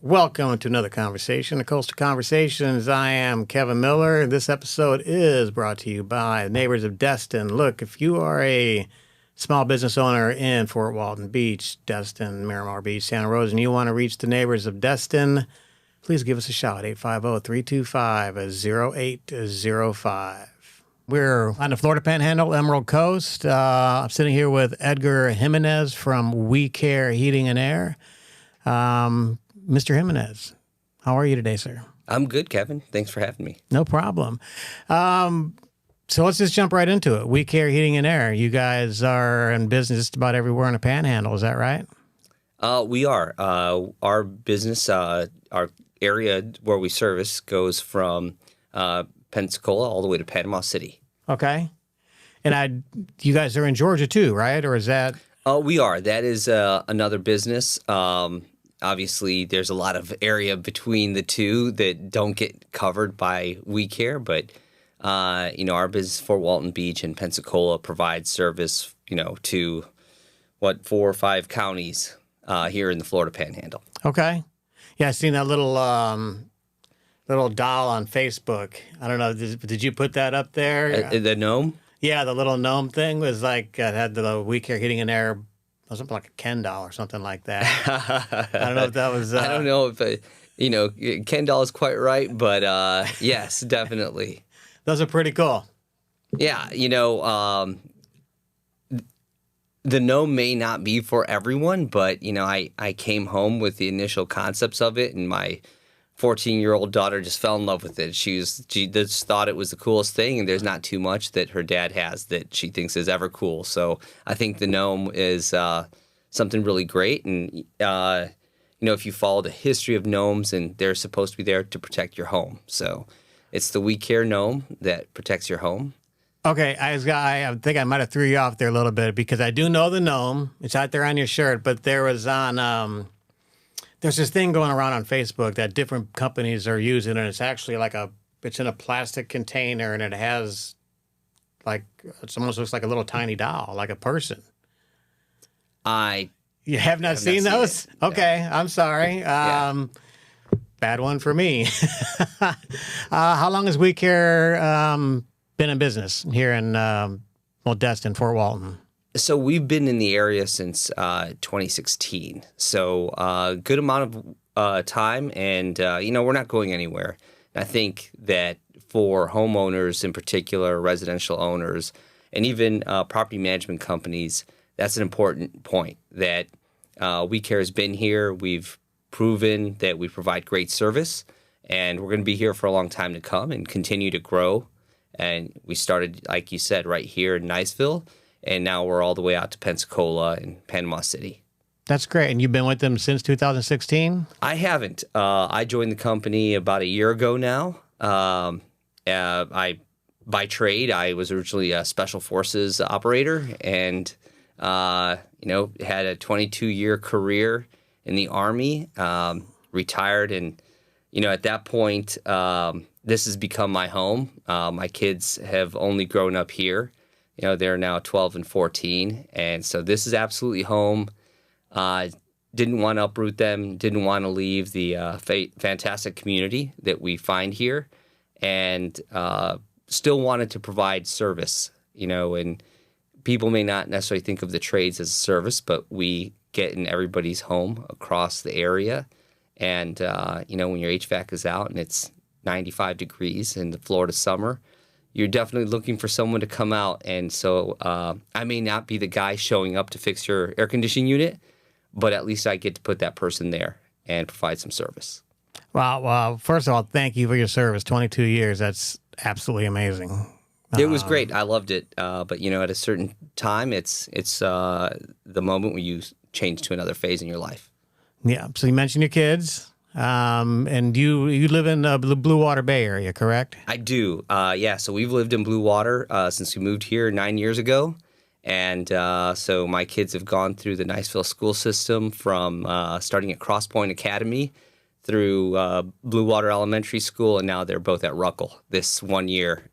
Welcome to another conversation, the Coastal Conversations. I am Kevin Miller. This episode is brought to you by Neighbors of Destin. Look, if you are a small business owner in Fort Walton Beach, Destin, Miramar Beach, Santa Rosa, and you want to reach the Neighbors of Destin, please give us a shout, 850-325-0805. We're on the Florida Panhandle, Emerald Coast. I'm sitting here with Edgar Jimenez from We Care Heating and Air. Mr. Jimenez, how are you today, sir? I'm good, Kevin. Thanks for having me. No problem. So let's just jump right into it. We Care Heating and Air. You guys are in business just about everywhere in the Panhandle. Is that right? We are. Our business, our area where we service goes from Pensacola all the way to Panama City. Okay. And you guys are in Georgia too, right? Or is that? We are. That is another business. Obviously, there's a lot of area between the two that don't get covered by We Care, but our business, Fort Walton Beach and Pensacola, provides service, to 4 or 5 counties here in the Florida Panhandle. Okay. Yeah, I seen that little doll on Facebook. I don't know. Did you put that up there? The Gnome? Yeah, the little gnome thing was like had the We Care Heating and Air. It was like a Ken doll or something like that. I don't know if that was. I don't know if Ken doll is quite right, but yes, definitely. Those are pretty cool. Yeah, the Gnome may not be for everyone, but I came home with the initial concepts of it, and my 14-year-old daughter just fell in love with it. She just thought it was the coolest thing, and there's not too much that her dad has that she thinks is ever cool. So I think the Gnome is something really great. And, if you follow the history of gnomes, and they're supposed to be there to protect your home. So it's the We Care Gnome that protects your home. Okay, I think I might have threw you off there a little bit because I do know the Gnome. It's out there on your shirt, but there was on... There's this thing going around on Facebook that different companies are using, and it's actually it's in a plastic container, and it has it almost looks like a little tiny doll, like a person. You have not seen those? Okay, no. I'm sorry. Yeah. Bad one for me. How long has We Care been in business here in Destin, Fort Walton? So we've been in the area since 2016. So a good amount of time, and we're not going anywhere. And I think that for homeowners in particular, residential owners, and even property management companies, that's an important point that We Care has been here. We've proven that we provide great service, and we're going to be here for a long time to come and continue to grow. And we started, like you said, right here in Niceville. And now we're all the way out to Pensacola and Panama City. That's great. And you've been with them since 2016? I haven't. I joined the company about a year ago now. By trade, I was originally a special forces operator and, had a 22-year career in the Army, retired. And, at that point, this has become my home. My kids have only grown up here. They're now 12 and 14, and so this is absolutely home. Didn't want to uproot them, didn't want to leave the fantastic community that we find here, and still wanted to provide service, and people may not necessarily think of the trades as a service, but we get in everybody's home across the area, and, when your HVAC is out and it's 95 degrees in the Florida summer, you're definitely looking for someone to come out. And so I may not be the guy showing up to fix your air conditioning unit, but at least I get to put that person there and provide some service. Well, first of all, thank you for your service. 22 years. That's absolutely amazing. It was great. I loved it. But, at a certain time, it's the moment when you change to another phase in your life. Yeah. So you mentioned your kids. And you live in the Blue Water Bay area, correct? I do. Yeah. So we've lived in Blue Water since we moved here 9 years ago. And so my kids have gone through the Niceville school system from starting at Cross Point Academy through Blue Water Elementary School, and now they're both at Ruckle this 1 year.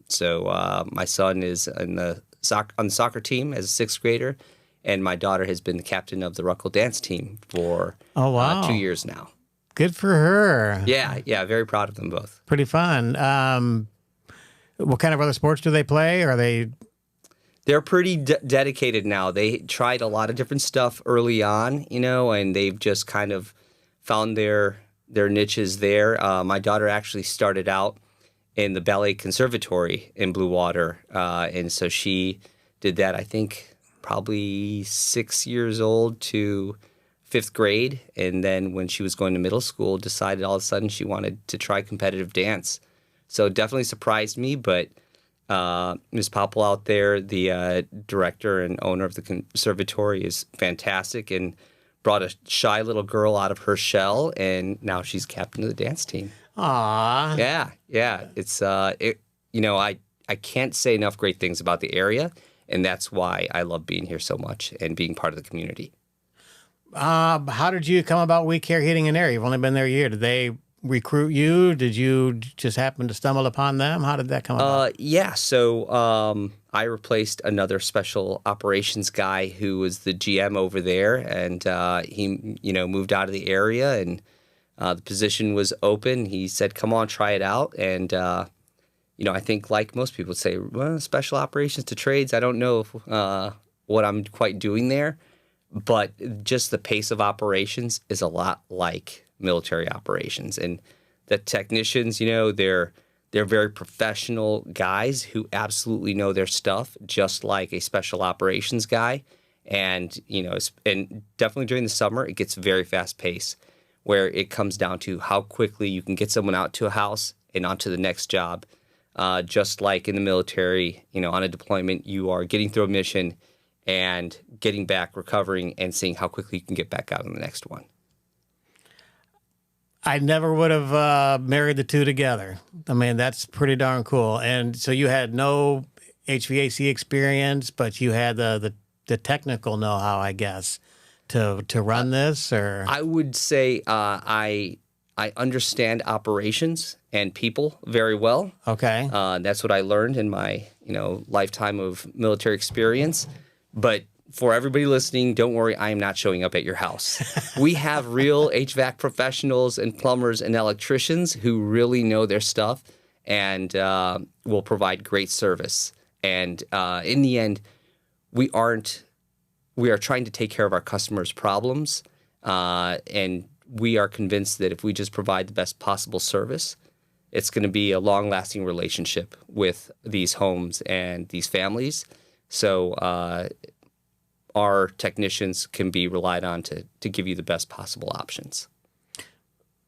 So my son is on the soccer team as a 6th grader, and my daughter has been the captain of the Ruckle dance team for 2 years now. Good for her. Yeah, very proud of them both. Pretty fun. What kind of other sports do they play? Are they? They're pretty dedicated now. They tried a lot of different stuff early on, and they've just kind of found their niches there. My daughter actually started out in the ballet conservatory in Blue Water, and so she did that, I think, probably 6 years old to 5th grade, and then when she was going to middle school, decided all of a sudden she wanted to try competitive dance. So it definitely surprised me, but Ms. Popple out there, the director and owner of the conservatory, is fantastic and brought a shy little girl out of her shell, and now she's captain of the dance team. Aw. Yeah. It's I can't say enough great things about the area, and that's why I love being here so much and being part of the community. How did you come about We Care Heating and Air? You've only been there a year. Did they recruit you? Did you just happen to stumble upon them? How did that come about? Yeah, so I replaced another special operations guy who was the GM over there, and he moved out of the area, and the position was open. He said, "Come on, try it out." And I think, like most people would say, well, special operations to trades, I don't know what I'm quite doing there, but just the pace of operations is a lot like military operations, and the technicians, they're very professional guys who absolutely know their stuff, just like a special operations guy. And and definitely during the summer, it gets very fast paced, where it comes down to how quickly you can get someone out to a house and onto the next job. Just like in the military, on a deployment, you are getting through a mission and getting back, recovering, and seeing how quickly you can get back out on the next one. I never would have married the two together. I mean, that's pretty darn cool. And so you had no HVAC experience, but you had the technical know-how, I guess, to run this. Or I would say I understand operations and people very well. Okay. That's what I learned in my lifetime of military experience. But for everybody listening, don't worry, I am not showing up at your house. We have real HVAC professionals and plumbers and electricians who really know their stuff and will provide great service. And in the end, we are trying to take care of our customers' problems, and we are convinced that if we just provide the best possible service, it's going to be a long-lasting relationship with these homes and these families. So our technicians can be relied on to give you the best possible options.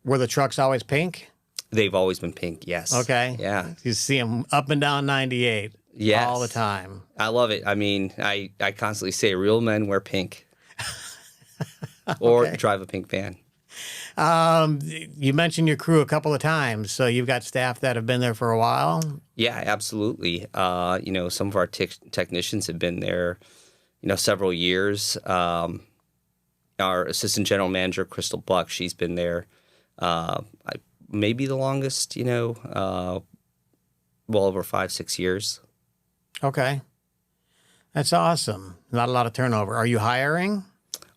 Were the trucks always pink? They've always been pink, yes. Okay. Yeah. You see them up and down 98 Yes. all the time. I love it. I mean, I constantly say real men wear pink or drive a pink van. You mentioned your crew a couple of times, so you've got staff that have been there for a while? Yeah, absolutely. Some of our technicians have been there several years. Our assistant general manager, Crystal Buck, she's been there maybe the longest, well over 5-6 years. Okay. That's awesome. Not a lot of turnover. Are you hiring?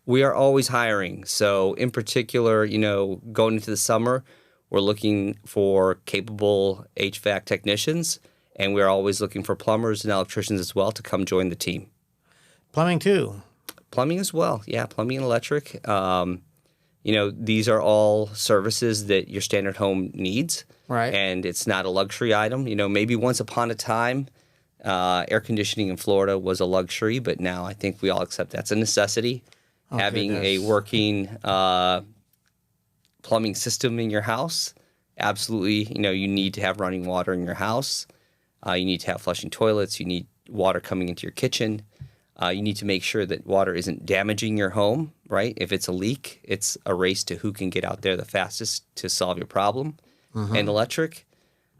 We are always hiring. So in particular, going into the summer, we're looking for capable HVAC technicians, and we're always looking for plumbers and electricians as well to come join the team. Plumbing too? Plumbing as well. Yeah, plumbing and electric. These are all services that your standard home needs. Right. And it's not a luxury item. Maybe once upon a time, air conditioning in Florida was a luxury, but now I think we all accept that's a necessity. Oh, Having goodness. a working plumbing system in your house, absolutely, you need to have running water in your house. You need to have flushing toilets. You need water coming into your kitchen. You need to make sure that water isn't damaging your home, right? If it's a leak, it's a race to who can get out there the fastest to solve your problem. Mm-hmm. And electric,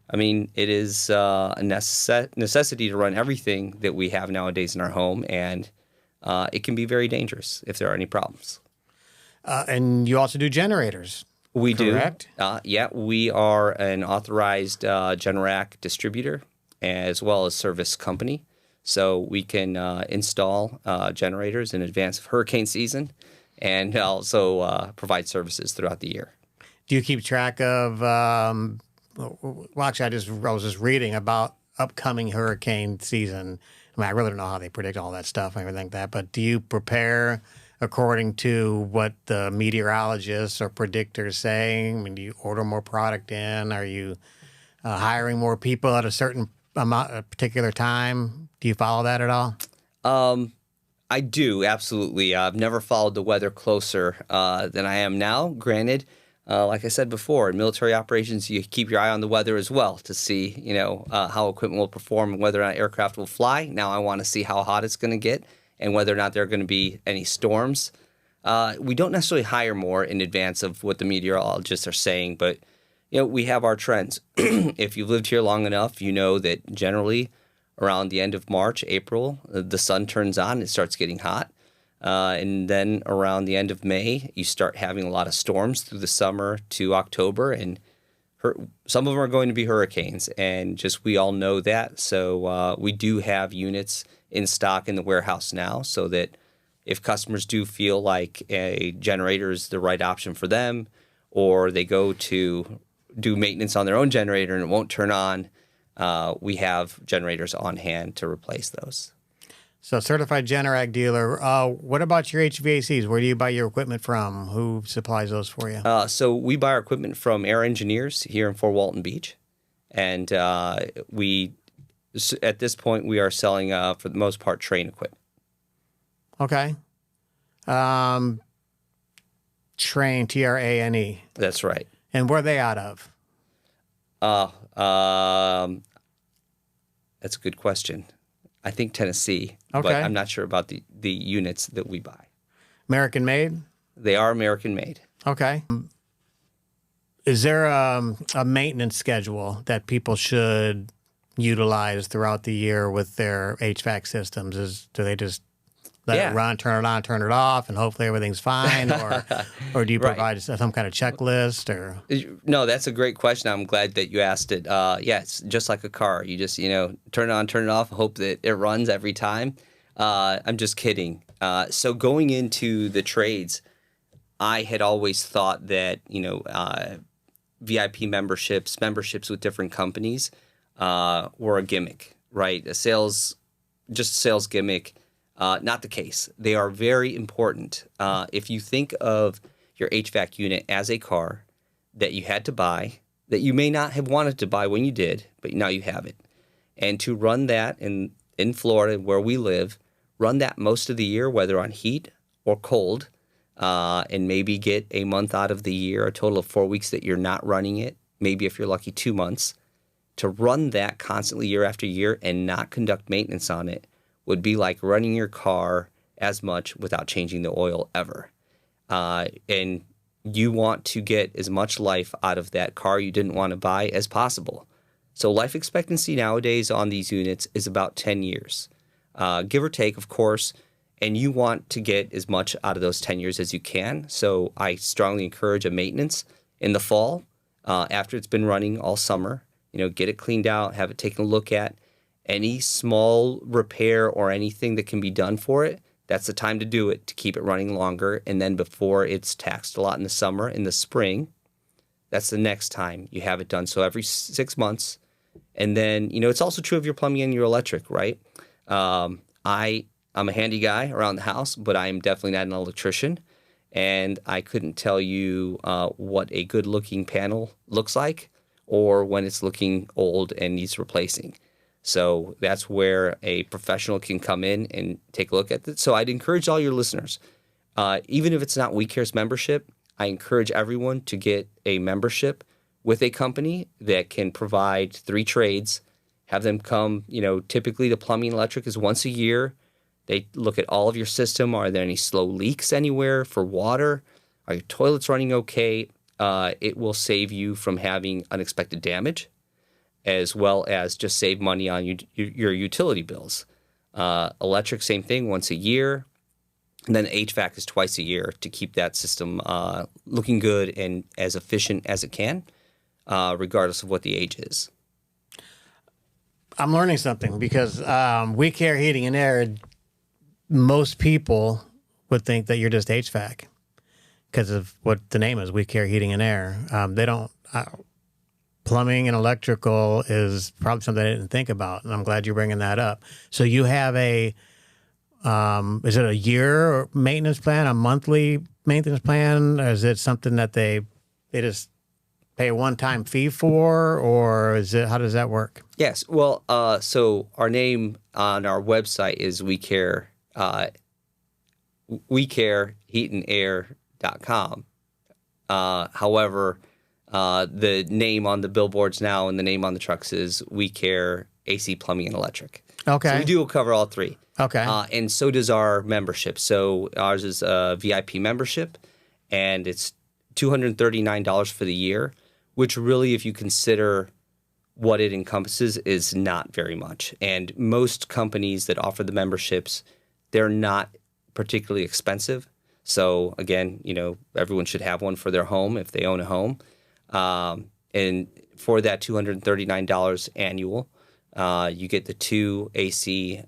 I mean, it is a necessity to run everything that we have nowadays in our home, and it can be very dangerous if there are any problems. And you also do generators. We correct? Do. Yeah, we are an authorized Generac distributor as well as service company. So we can install generators in advance of hurricane season and also provide services throughout the year. Do you keep track of? Well, actually, I was just reading about upcoming hurricane season. I mean, I really don't know how they predict all that stuff and everything like that. But do you prepare according to what the meteorologists or predictors saying? I mean, do you order more product in? Are you hiring more people at a certain amount, a particular time? Do you follow that at all? I do, absolutely. I've never followed the weather closer than I am now. Granted, like I said before, in military operations, you keep your eye on the weather as well to see, how equipment will perform and whether or not aircraft will fly. Now I want to see how hot it's going to get and whether or not there are going to be any storms. We don't necessarily hire more in advance of what the meteorologists are saying, but we have our trends. If you've lived here long enough, you know that generally around the end of March, April, the sun turns on, it starts getting hot. And then around the end of May, you start having a lot of storms through the summer to October. And some of them are going to be hurricanes. And just we all know that. So we do have units in stock in the warehouse now so that if customers do feel like a generator is the right option for them, or they go to do maintenance on their own generator and it won't turn on, we have generators on hand to replace those. So certified Generac dealer. What about your HVACs? Where do you buy your equipment from? Who supplies those for you? So we buy our equipment from Air Engineers here in Fort Walton Beach. And at this point, we are selling, for the most part, Trane equipment. Okay. Trane, Trane. That's right. And where are they out of? That's a good question. I think Tennessee, okay. But I'm not sure about the units that we buy. American made? They are American made. Okay. Is there a maintenance schedule that people should utilize throughout the year with their HVAC systems? Do they just let it run, turn it on, turn it off, and hopefully everything's fine? Or do you provide some kind of checklist? Or No, that's a great question. I'm glad that you asked it. It's just like a car. You just, turn it on, turn it off, hope that it runs every time. I'm just kidding. So going into the trades, I had always thought that, VIP memberships with different companies were a gimmick, right? Just a sales gimmick. Not the case. They are very important. If you think of your HVAC unit as a car that you had to buy, that you may not have wanted to buy when you did, but now you have it. And to run that in Florida, where we live, run that most of the year, whether on heat or cold, and maybe get a month out of the year, a total of 4 weeks that you're not running it, maybe if you're lucky 2 months, to run that constantly year after year and not conduct maintenance on it would be like running your car as much without changing the oil ever. And you want to get as much life out of that car you didn't want to buy as possible. So life expectancy nowadays on these units is about 10 years, give or take, of course, and you want to get as much out of those 10 years as you can. So I strongly encourage a maintenance in the fall after it's been running all summer. Get it cleaned out, have it taken a look at. Any small repair or anything that can be done for it, that's the time to do it, to keep it running longer. And then before it's taxed a lot in the summer, in the spring, that's the next time you have it done. So every 6 months. And then, it's also true of your plumbing and your electric, right? I'm a handy guy around the house, but I am definitely not an electrician. And I couldn't tell you what a good-looking panel looks like or when it's looking old and needs replacing. So that's where a professional can come in and take a look at it. So I'd encourage all your listeners, even if it's not WeCare's membership, I encourage everyone to get a membership with a company that can provide 3 trades, have them come, typically the plumbing and electric is once a year. They look at all of your system. Are there any slow leaks anywhere for water? Are your toilets running okay? It will save you from having unexpected damage, as well as just save money on your utility bills. Electric, same thing, once a year. And then HVAC is twice a year to keep that system looking good and as efficient as it can, regardless of what the age is. I'm learning something because We Care Heating and Air, most people would think that you're just HVAC. because of what the name is, We Care Heating and Air. They don't. Plumbing and electrical is probably something I didn't think about, and I'm glad you're bringing that up. So you have is it a year maintenance plan, a monthly maintenance plan, or is it something that they just pay a one-time fee for, or is it, how does that work? Yes. Well, so our name on our website is wecareheatandair.com. However, the name on the billboards now and the name on the trucks is We Care AC Plumbing and Electric. Okay. So we do cover all three. Okay. And so does our membership. So ours is a VIP membership, and it's $239 for the year, which really, if you consider what it encompasses, is not very much. And most companies that offer the memberships, they're not particularly expensive. So again, everyone should have one for their home if they own a home. And for that $239 annual, you get the 2 AC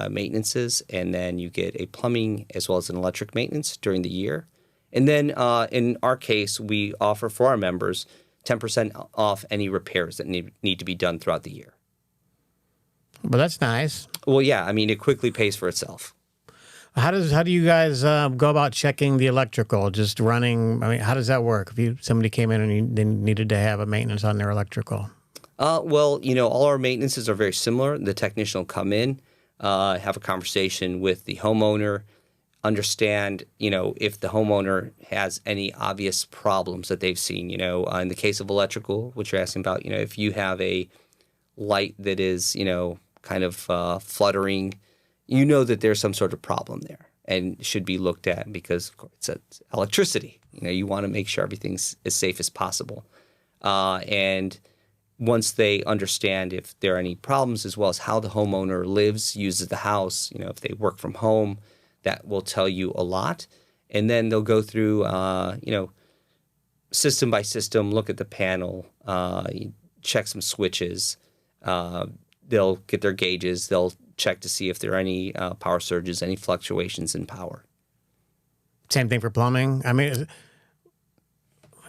maintenances, and then you get a plumbing as well as an electric maintenance during the year. And then in our case, we offer for our members 10% off any repairs that need to be done throughout the year. Well, that's nice. Well, yeah, I mean, it quickly pays for itself. How do you guys go about checking the electrical? Just running? I mean, how does that work? If somebody came in and they needed to have a maintenance on their electrical. Well, all our maintenances are very similar. The technician will come in, have a conversation with the homeowner, understand, if the homeowner has any obvious problems that they've seen. In the case of electrical, which you're asking about, if you have a light that is, kind of fluttering, that there's some sort of problem there and should be looked at because of course, it's electricity. You want to make sure everything's as safe as possible. And once they understand if there are any problems as well as how the homeowner lives, uses the house, if they work from home, that will tell you a lot. And then they'll go through, system by system, look at the panel, check some switches. They'll get their gauges. They'll check to see if there are any power surges, any fluctuations in power. Same thing for plumbing. I mean,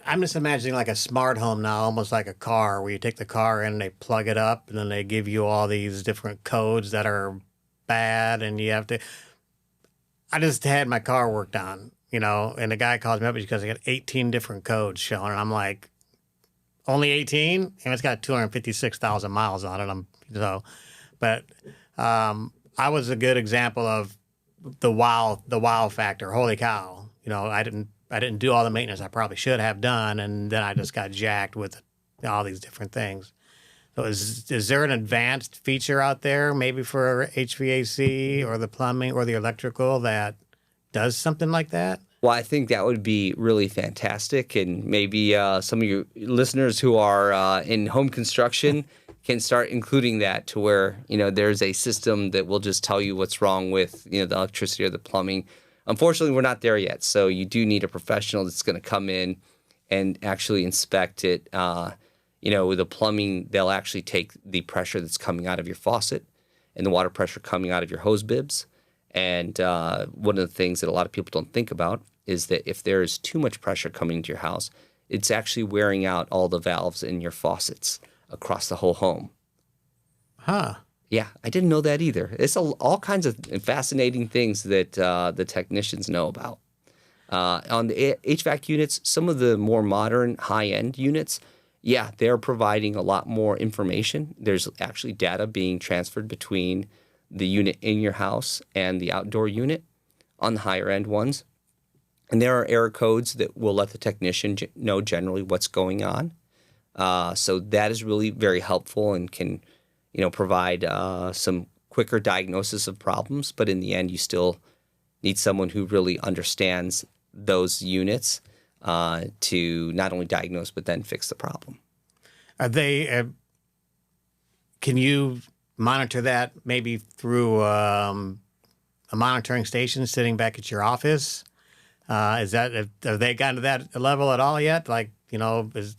I'm just imagining like a smart home now, almost like a car, where you take the car in and they plug it up, and then they give you all these different codes that are bad, and you have to. I just had my car worked on, and the guy calls me up because I got 18 different codes showing, and I'm like, only 18? And it's got 256,000 miles on it. But I was a good example of the wow factor. Holy cow! I didn't do all the maintenance I probably should have done, and then I just got jacked with all these different things. So is there an advanced feature out there, maybe for HVAC or the plumbing or the electrical, that does something like that? Well, I think that would be really fantastic, and maybe some of your listeners who are in home construction can start including that to where there's a system that will just tell you what's wrong with the electricity or the plumbing. Unfortunately, we're not there yet, so you do need a professional that's going to come in and actually inspect it. With the plumbing, they'll actually take the pressure that's coming out of your faucet and the water pressure coming out of your hose bibs. And one of the things that a lot of people don't think about is that if there is too much pressure coming into your house, it's actually wearing out all the valves in your faucets across the whole home. Huh. Yeah, I didn't know that either. It's all kinds of fascinating things that the technicians know about. On the HVAC units, some of the more modern high-end units, yeah, they're providing a lot more information. There's actually data being transferred between the unit in your house and the outdoor unit on the higher-end ones. And there are error codes that will let the technician know generally what's going on. So that is really very helpful and can provide some quicker diagnosis of problems. But in the end, you still need someone who really understands those units to not only diagnose, but then fix the problem. Are they, can you monitor that maybe through a monitoring station sitting back at your office? Have they gotten to that level at all yet? Like, is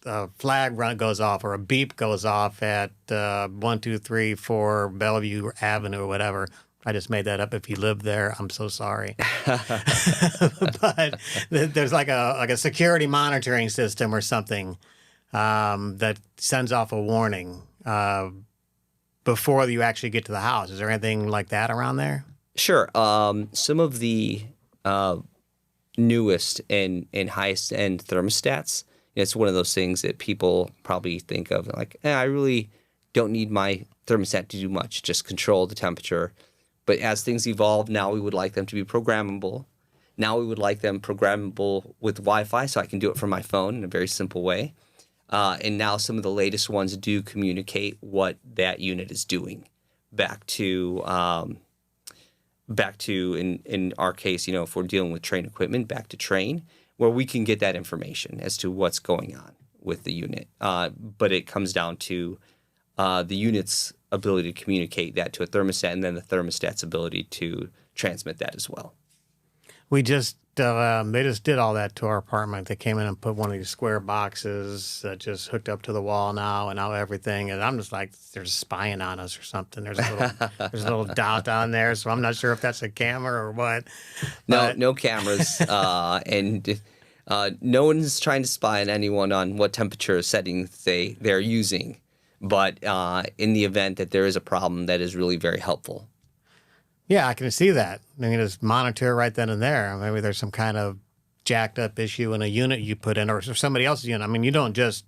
a flag goes off or a beep goes off at 1, 2, 3, 4 Bellevue Avenue or whatever. I just made that up. If you live there, I'm so sorry. But there's like a security monitoring system or something that sends off a warning before you actually get to the house. Is there anything like that around there? Sure. Some of the newest and highest end thermostats, it's one of those things that people probably think of like, I really don't need my thermostat to do much, just control the temperature. But as things evolve, now we would like them to be programmable. Now we would like them programmable with Wi-Fi, so I can do it from my phone in a very simple way. And now some of the latest ones do communicate what that unit is doing back to in our case, if we're dealing with train equipment, back to train, where we can get that information as to what's going on with the unit. But it comes down to the unit's ability to communicate that to a thermostat, and then the thermostat's ability to transmit that as well. We just they just did all that to our apartment. They came in and put one of these square boxes that just hooked up to the wall now, and now everything. And I'm just like, they're spying on us or something. There's a little dot on there, so I'm not sure if that's a camera or what. No cameras, and no one's trying to spy on anyone on what temperature settings they're using. But in the event that there is a problem, that is really very helpful. Yeah, I can see that. I can just monitor right then and there. Maybe there's some kind of jacked up issue in a unit you put in or somebody else's unit. I mean, you don't just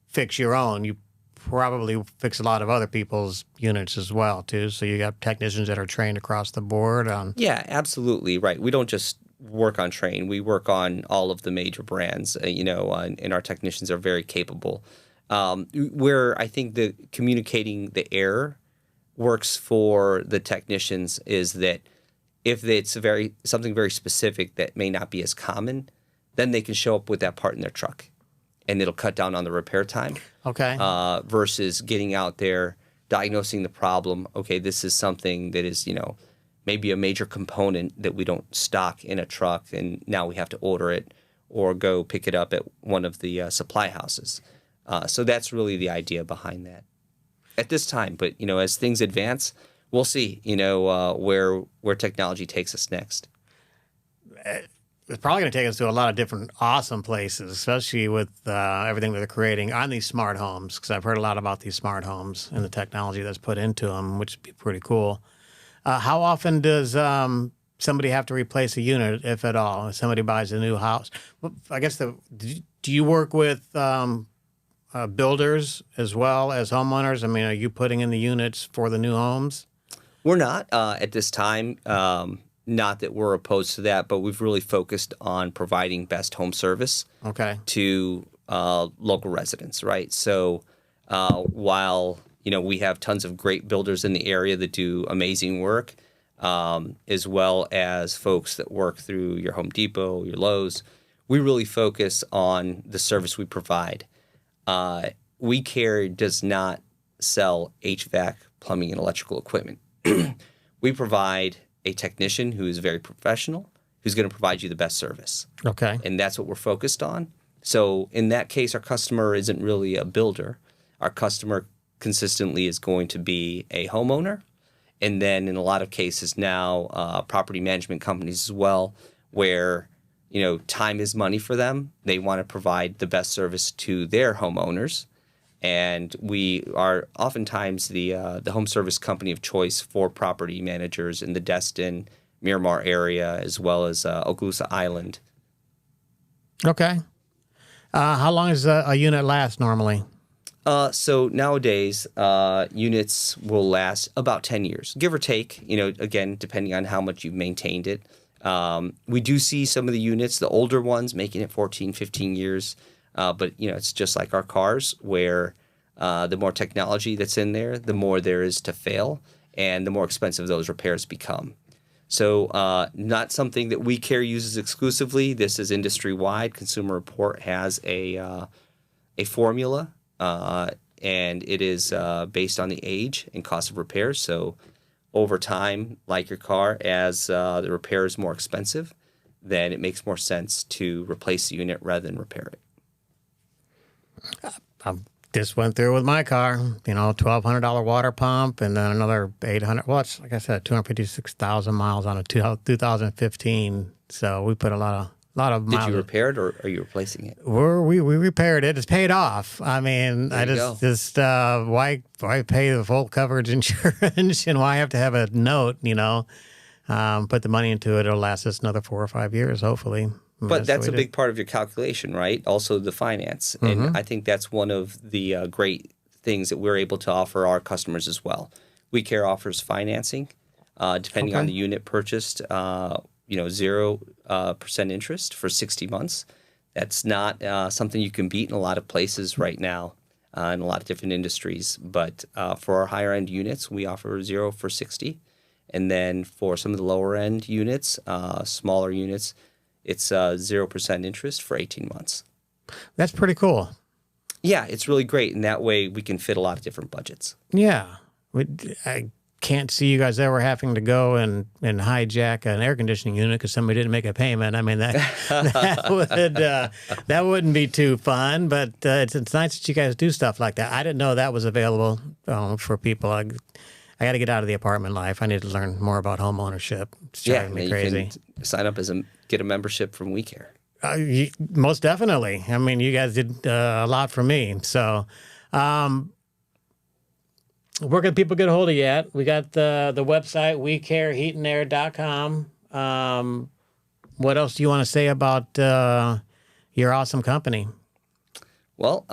fix your own. You probably fix a lot of other people's units as well, too. So you got technicians that are trained across the board on. Yeah, absolutely. Right. We don't just work on Train. We work on all of the major brands, and our technicians are very capable. Where I think the communicating the error works for the technicians is that if it's something very specific that may not be as common, then they can show up with that part in their truck, and it'll cut down on the repair time. Okay. Versus getting out there, diagnosing the problem. Okay, this is something that is, maybe a major component that we don't stock in a truck, and now we have to order it or go pick it up at one of the supply houses. So that's really the idea behind that at this time. But, as things advance, we'll see, where technology takes us next. It's probably going to take us to a lot of different awesome places, especially with everything that they're creating on these smart homes, because I've heard a lot about these smart homes and the technology that's put into them, which would be pretty cool. How often does somebody have to replace a unit, if at all, if somebody buys a new house? Well, I guess do you work with builders as well as homeowners? I mean, are you putting in the units for the new homes? We're not at this time. Not that we're opposed to that, but we've really focused on providing best home service to local residents, right? So while we have tons of great builders in the area that do amazing work, as well as folks that work through your Home Depot, your Lowe's, we really focus on the service we provide. We Care does not sell HVAC, plumbing, and electrical equipment. We provide a technician who is very professional, who's going to provide you the best service. Okay. And that's what we're focused on. So in that case, our customer isn't really a builder. Our customer consistently is going to be a homeowner. And then in a lot of cases now, property management companies as well, where time is money for them. They want to provide the best service to their homeowners. And we are oftentimes the home service company of choice for property managers in the Destin, Miramar area, as well as Okaloosa Island. Okay. How long does a unit last normally? So nowadays, units will last about 10 years, give or take, again, depending on how much you've maintained it. We do see some of the units, the older ones, making it 14, 15 years. But, it's just like our cars where the more technology that's in there, the more there is to fail and the more expensive those repairs become. So not something that We Care uses exclusively. This is industry-wide. Consumer Report has a formula, and it is based on the age and cost of repairs. So over time, like your car, as the repair is more expensive, then it makes more sense to replace the unit rather than repair it. This went through with my car, $1,200 water pump and then another 800. Well, it's, like I said, 256,000 miles on a 2015. So we put a lot of miles. Did you repair it or are you replacing it? We repaired it. It's paid off. I mean, There you go. why pay the full coverage insurance and why have to have a note, put the money into it. It'll last us another 4 or 5 years, hopefully. But that's a big part of your calculation, right? Also the finance. And I think that's one of the great things that we're able to offer our customers as well. WeCare offers financing, depending on the unit purchased, 0% interest for 60 months. That's not something you can beat in a lot of places right now in a lot of different industries. But for our higher end units, we offer 0 for 60. And then for some of the lower end units, smaller units, it's 0% interest for 18 months. That's pretty cool. Yeah, it's really great. And that way we can fit a lot of different budgets. Yeah. I can't see you guys ever having to go and hijack an air conditioning unit because somebody didn't make a payment. I mean, that wouldn't be too fun, but it's nice that you guys do stuff like that. I didn't know that was available for people. I got to get out of the apartment life. I need to learn more about home ownership. It's driving me crazy. You can sign up get a membership from WeCare. Most definitely. I mean, you guys did a lot for me. So, where can people get a hold of you at? We got the website, wecareheatandair.com. What else do you want to say about your awesome company? Well,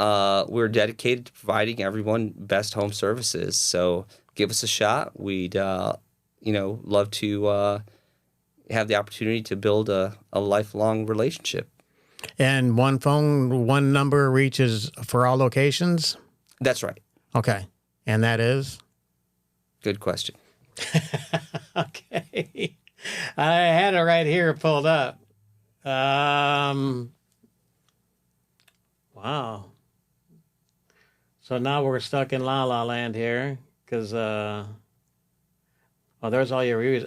we're dedicated to providing everyone best home services. So give us a shot. We'd, love to have the opportunity to build a lifelong relationship. And one number reaches for all locations? That's right. Okay. And that is? Good question. Okay. I had it right here pulled up. Wow. So now we're stuck in La La Land here because, there's all your reviews.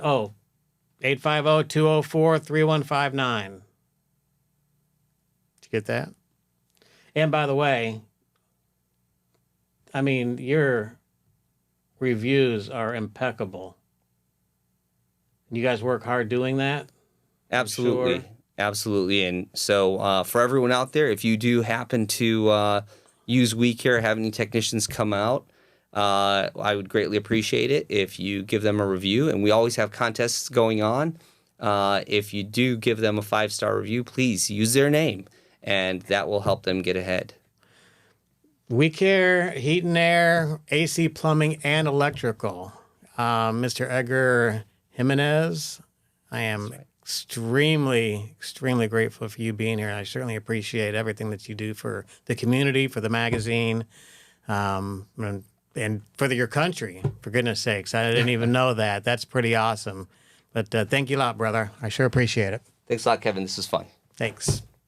850-204-3159. Did you get that? And by the way, I mean, your reviews are impeccable. You guys work hard doing that? Absolutely. Sure. Absolutely. And so for everyone out there, if you do happen to use WeCare, have any technicians come out, I would greatly appreciate it if you give them a review. And we always have contests going on. If you do give them a 5-star review, please use their name, and that will help them get ahead. WeCare, heat and air, AC plumbing, and electrical. Mr. Edgar Jimenez, I am extremely, extremely grateful for you being here. I certainly appreciate everything that you do for the community, for the magazine, and for your country, for goodness sakes. I didn't even know that. That's pretty awesome. But thank you a lot, brother. I sure appreciate it. Thanks a lot, Kevin. This is fun. Thanks.